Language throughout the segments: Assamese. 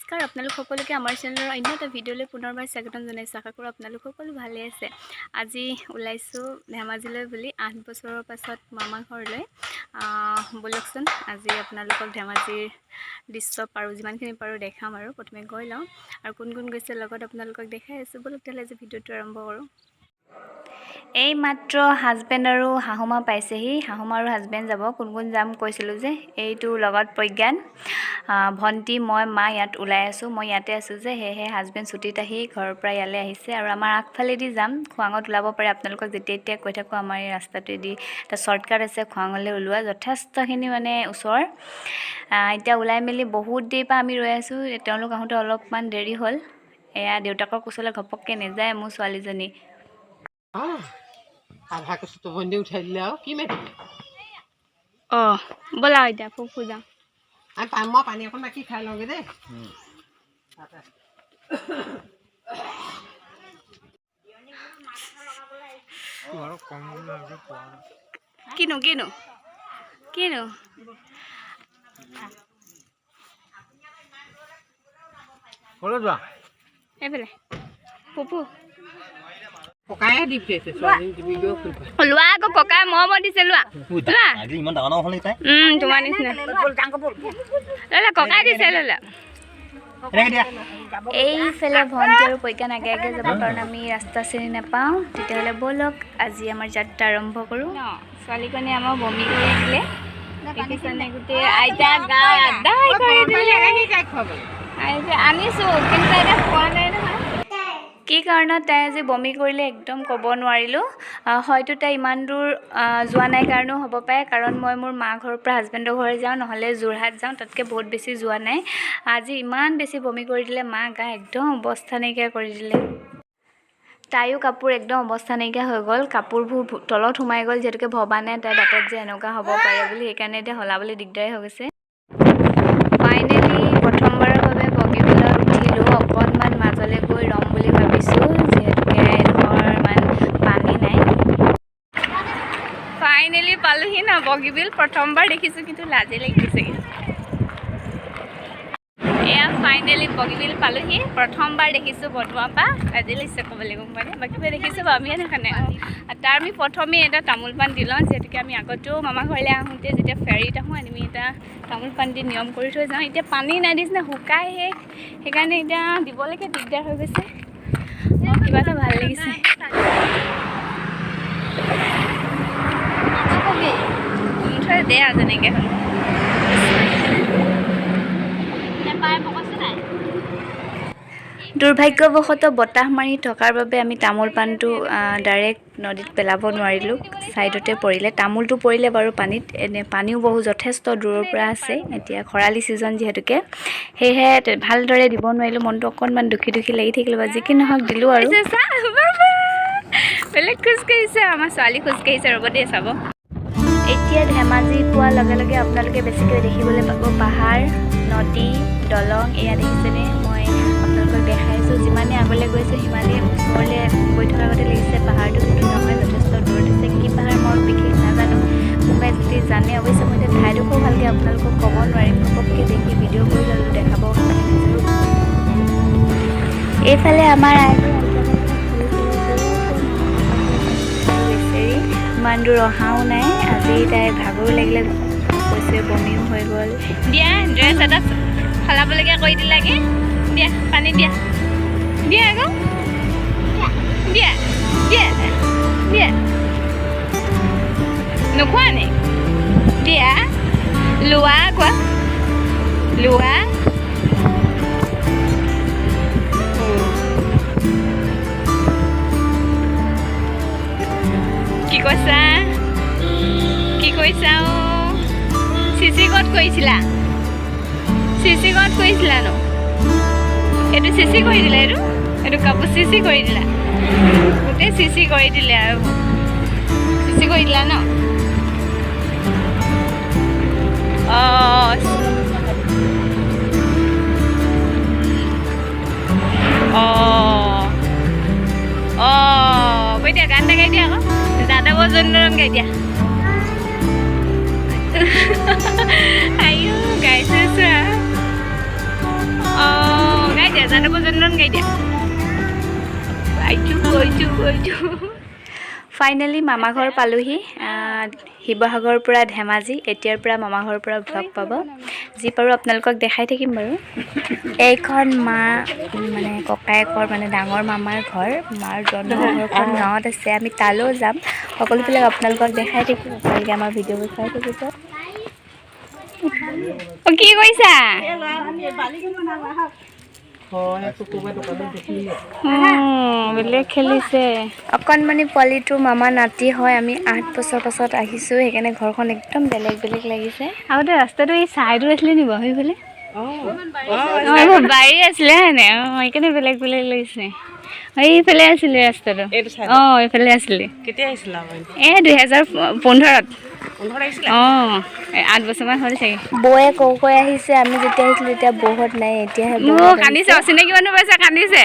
নমস্কাৰ আপোনালোক সকলোকে আমাৰ চেনেলৰ অন্য এটা ভিডিঅ'লৈ পুনৰবাৰ স্বাগতম জনাইছোঁ। আশা কৰোঁ আপোনালোক সকলো ভালে আছে। আজি ওলাইছোঁ ধেমাজিলৈ বুলি 8 বছৰৰ পাছত মামা ঘৰলৈ। বলকচোন আজি আপোনালোকক ধেমাজিৰ দৃশ্য পাৰোঁ যিমানখিনি পাৰোঁ দেখাম আৰু প্ৰথমে গৈ লওঁ আৰু কোন কোন গৈছে লগত আপোনালোকক দেখাই আছোঁ। বলক তেতিয়াহ'লে আজি ভিডিঅ'টো আৰম্ভ কৰোঁ। এই মাত্ৰ হাজবেণ্ড আৰু শাহুমা পাইছেহি। শাহুমা আৰু হাজবেণ্ড যাব, কোন কোন যাম কৈছিলোঁ যে, এইটো লগত প্ৰজ্ঞান, ভণ্টি, মই, মা ইয়াত ওলাই আছোঁ। মই ইয়াতে আছোঁ যে, সেয়েহে হাজবেণ্ড ছুটীত আহি ঘৰৰ পৰা ইয়ালৈ আহিছে আৰু আমাৰ আগফালেদি যাম। খোৱাঙত ওলাব পাৰে আপোনালোকক যেতিয়া এতিয়া কৈ থাকোঁ। আমাৰ এই ৰাস্তাটোৱেদি এটা শ্বৰ্টকাট আছে খোৱাঙলৈ ওলোৱা, যথেষ্টখিনি মানে ওচৰ। এতিয়া ওলাই মেলি বহুত দেৰিৰ পৰা আমি ৰৈ আছোঁ। তেওঁলোক আহোঁতে অলপমান দেৰি হ'ল। এয়া দেউতাকৰ কোচলৈ ঘপককৈ নেযায় মোৰ ছোৱালীজনী। আধা কচুটো বন্দি উঠাই দিলে আৰু কি মাতিলে? ব'লা এতিয়া ফুফু যাম। মই পানী অকণ মাকি খাই লওঁগৈ দেই। কিনো কিনো কিনো যোৱা এইফালে ফুফু পকায়ে দি পঠিয়াইছে লোৱা আকৌ ককাই মৰমত দিছে। লোৱা তোমাৰ নিচিনা ল'লা ককাই দিছে। ল'লা এইফালে ভণ্টি আৰু প্ৰজ্ঞান আগে আগে যাব, কাৰণ আমি ৰাস্তা চিনি নাপাওঁ। তেতিয়াহ'লে ব'লক আজি আমাৰ যাত্ৰা আৰম্ভ কৰোঁ। ছোৱালীকণে আমাৰ বমি কৰি দিলে, দেখিছানে? গোটেই আইতা গা আদায় কৰি দিলে। আনিছোঁ কিন্তু এতিয়া খোৱা নাই নহয়। কি কাৰণত তাই আজি বমি কৰিলে একদম ক'ব নোৱাৰিলোঁ। হয়তো তাই ইমান দূৰ যোৱা নাই কাৰণেও হ'ব পাৰে, কাৰণ মই মোৰ মা ঘৰৰ পৰা হাজবেণ্ডৰ ঘৰলৈ যাওঁ, নহ'লে যোৰহাট যাওঁ, তাতকৈ বহুত বেছি যোৱা নাই। আজি ইমান বেছি বমি কৰি দিলে, মা গা একদম অৱস্থা নাইকিয়া কৰি দিলে। তাইও কাপোৰ একদম অৱস্থা নাইকিয়া হৈ গ'ল, কাপোৰবোৰ তলত সোমাই গ'ল। যিহেতুকে ভবা নাই তাইৰ বাটত যে এনেকুৱা হ'ব পাৰে বুলি, সেইকাৰণে এতিয়া সলাবলৈ দিগদাৰী হৈ গৈছে। ফাইনেলি প্ৰথমবাৰৰ বাবে বগীবিলত উঠিলোঁ। অকণমান মাজলৈ গৈ ৰ'ম বুলি ভাবিছোঁ, যিহেতুকে ধৰ ইমান পানী নাই। ফাইনেলি পালোহি ন বগীবিল। প্ৰথমবাৰ দেখিছোঁ কিন্তু লাজে লাগিছে। এয়া ফাইনেলি বগীবিল পালোহি। প্ৰথমবাৰ দেখিছোঁ বনোৱাৰ পৰা লাজে লাগিছে ক'বলৈ গম পায়। বাকীবোৰ দেখিছোঁ বাৰু, আমিয়ে দেখা নাই। তাৰ আমি প্ৰথমেই এটা তামোল পাণ দি লওঁ, যিহেতুকে আমি আগতেও মামা ঘৰলৈ আহোঁতে যেতিয়া ফেৰীত আহোঁ আমি এটা তামোল পাণ দি নিয়ম কৰি থৈ যাওঁ। এতিয়া পানী নাই দিছিলে, শুকাই শেষ, সেইকাৰণে এতিয়া দিবলৈকে দিগদাৰ হৈ গৈছে। কিবা এটা ভাল লাগিছে। মুঠতে দে আৰু যেনেকৈ হ'ল। দুৰ্ভাগ্যবশতঃ বতাহ মাৰি থকাৰ বাবে আমি তামোল পাণটো ডাইৰেক্ট নদীত পেলাব নোৱাৰিলোঁ, ছাইডতে পৰিলে। তামোলটো পৰিলে বাৰু পানীত, এনে পানীও বহু যথেষ্ট দূৰৰ পৰা আছে। এতিয়া খৰালি ছিজন যিহেতুকে, সেয়েহে ভালদৰে দিব নোৱাৰিলোঁ। মনটো অকণমান দুখী দুখী লাগি থাকিলোঁ, বা যি কি নহওক দিলোঁ আৰু। বেলেগ খোজকাঢ়িছে, আমাৰ ছোৱালী খোজকাঢ়িছে, ৰ'ব দেই চাব। এতিয়া ধেমাজি পোৱাৰ লগে লগে আপোনালোকে বেছিকৈ দেখিবলৈ পাব পাহাৰ, নদী, দলং। এয়া দেখিছেনে? মই আপোনালোকক দেখাইছোঁ। যিমানে আগলৈ গৈছোঁ সিমানেই ওচৰলৈ গৈ থকাৰ আগতে লাগিছে পাহাৰটো কিন্তু নহয়, যথেষ্ট দূৰত আছে। কি পাহাৰ মই বিশেষ নাজানো, কোনোবাই যদি জানে অৱশ্যে মই এতিয়া ঠাইডোখৰ ভালকৈ আপোনালোকক ক'ব নোৱাৰিম। ঘপককৈ দেখি ভিডিঅ' কৰি ল'লোঁ, দেখাব। এইফালে আমাৰ ইমান দূৰ অহাও নাই। আজি তাই ভাগৰো লাগিলে, কৈছে বমিও হৈ গ'ল। দিয়া ড্ৰেছ এটা সলাবলগীয়া কৰি দিলাগে। দিয়া পানী দিয়া, দিয়া আকৌ দিয়া দিয়া দিয়া। নোখোৱা নে? দিয়া লোৱা, কোৱা লোৱা। কি কৈছা? কি কৈছা? চিচি ক'ত কৰিছিলা? চিচি ক'ত কৰিছিলা ন? এইটো চিচি কৰি দিলা, এইটো কাপোৰ চিচি কৰি দিলা, গোটেই চিচি কৰি দিলে আৰু। চিচি কৰি দিলা ন? কৈ দিয়া, গান এটা গাই দিয়া আকৌ, যাদৱ জন্মৰণ গাই দিয়া। আইও গাইছে চোৱা। গাই দিয়া জানকো জনন গাই দিয়া ফাইনেলি মামা ঘৰ পালোহি শিৱসাগৰৰ পৰা ধেমাজি এতিয়াৰ পৰা মামা ঘৰৰ পৰা ব্লগ পাব যি পাৰোঁ আপোনালোকক দেখাই থাকিম বাৰু এইখন মা মানে ককায়েকৰ মানে ডাঙৰ মামাৰ ঘৰ মাৰ জন্মঘৰখন গাঁৱত আছে আমি তালৈও যাম সকলোবিলাক আপোনালোকক দেখাই থাকিম আপোনালোকে আমাৰ ভিডিঅ'বোৰ চাই থাকিব কি কৈছা বেলেগ খেলিছে অকণমানি পোৱালিটো মামা নাতি হয় আমি 8 বছৰ পাছত আহিছোঁ সেইকাৰণে ঘৰখন একদম বেলেগ বেলেগ লাগিছে আগতে ৰাস্তাটো এই চাইডত আছিলে নি বাৰু সেইফালে এইবোৰ বাৰী আছিলে হয়নে সেইকাৰণে বেলেগ বেলেগ লাগিছে এইফালে আছিলে ৰাস্তাটো এইফালে আছিলে কেতিয়া আহিছিলা 2015ত 8 বছৰমান হ'ল চাগে বৌয়ে কৈ আহিছে আমি যেতিয়া আহিছিলোঁ তেতিয়া বৌহঁত নাই এতিয়াহে কান্দিছে অচিনাকি মানুহ পাইছে কান্দিছে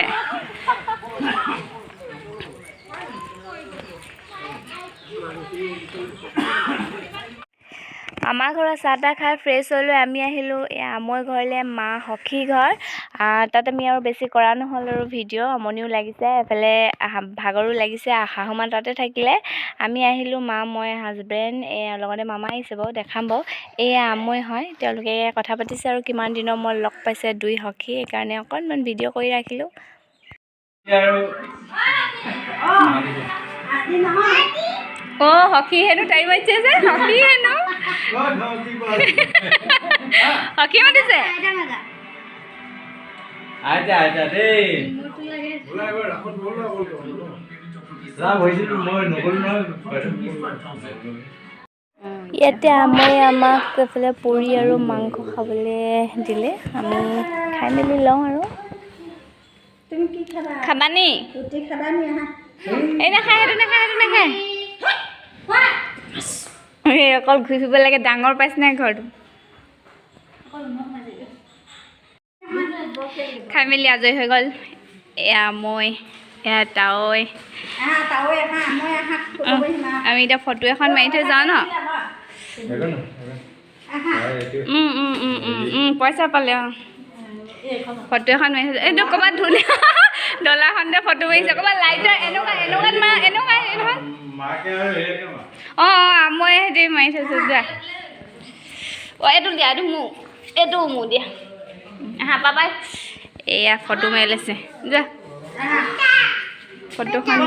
আমাৰ ঘৰত চাহ তাহ খাই ফ্ৰেছ হ'লোঁ আমি আহিলোঁ আমৈ ঘৰলৈ মা সখী ঘৰ তাত আমি আৰু বেছি কৰা নহ'ল আৰু ভিডিঅ' আমনিও লাগিছে এফালে ভাগৰো লাগিছে শাহুমা তাতে থাকিলে আমি আহিলোঁ মা মই হাজবেণ্ড লগতে মামা আহিছে বাৰু দেখাম বাৰু এয়া আমৈ হয় তেওঁলোকে কথা পাতিছে আৰু কিমান দিনৰ মই লগ পাইছে দুই সখী সেইকাৰণে অকণমান ভিডিঅ' কৰি ৰাখিলোঁ সখী হেনো টাইম আছে যে সখী হেনো সখী মাতিছে ইয়াতে আমৈ আমাক এইফালে পুৰি আৰু মাংস খাবলৈ দিলে আমি খাই মেলি লওঁ আৰু খাবানি এই নাখায় সেইটো নাখায় অকল ঘূৰি ফুৰিব লাগে ডাঙৰ পাইছে নাই ঘৰটো খাই মেলি আজৰি হৈ গ'ল এয়া মই এয়া তাৱৈ আমি এতিয়া ফটো এখন মাৰি থৈ যাওঁ ন পইচা পালে ফটো এখন মাৰি থৈ এইটো ক'ৰবাত ধুনীয়া ডলাখনতে ফটো মাৰিছে ক'ৰবাত লাইটৰ এনেকুৱা মই সিহঁতি মাৰি থৈছোঁ যা এইটো দিয়া এইটো মোৰ দিয়া পাপাই এয়া ফটো মাৰি লৈছে যা ফটোখন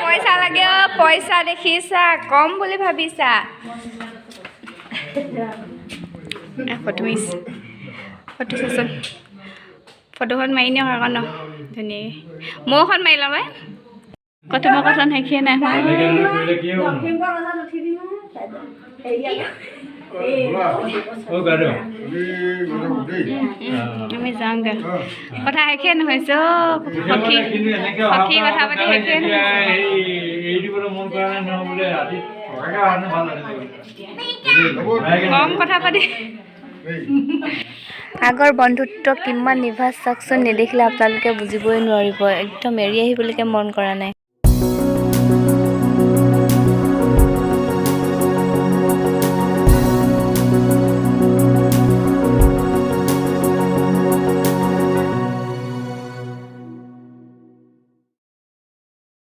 পইচা লাগে পইচা দেখিছা কম বুলি ভাবিছা ফটো মাৰিছে ফটো চাচোন ফটোখন মাৰি নিয়ক আকৌ ন ধুনীয়াকৈ মই এখন মাৰি ল'ম কথম শেষিয়ে নাই আমি যাওঁগৈ কথা শেষে নহয় সখী কথা পাতি শেষে কম কথা পাতি আগৰ বন্ধুত্ব কিমান নিভাঁজ চাওকচোন নেদেখিলে আপোনালোকে বুজিবই নোৱাৰিব একদম এৰি আহিবলৈকে মন কৰা নাই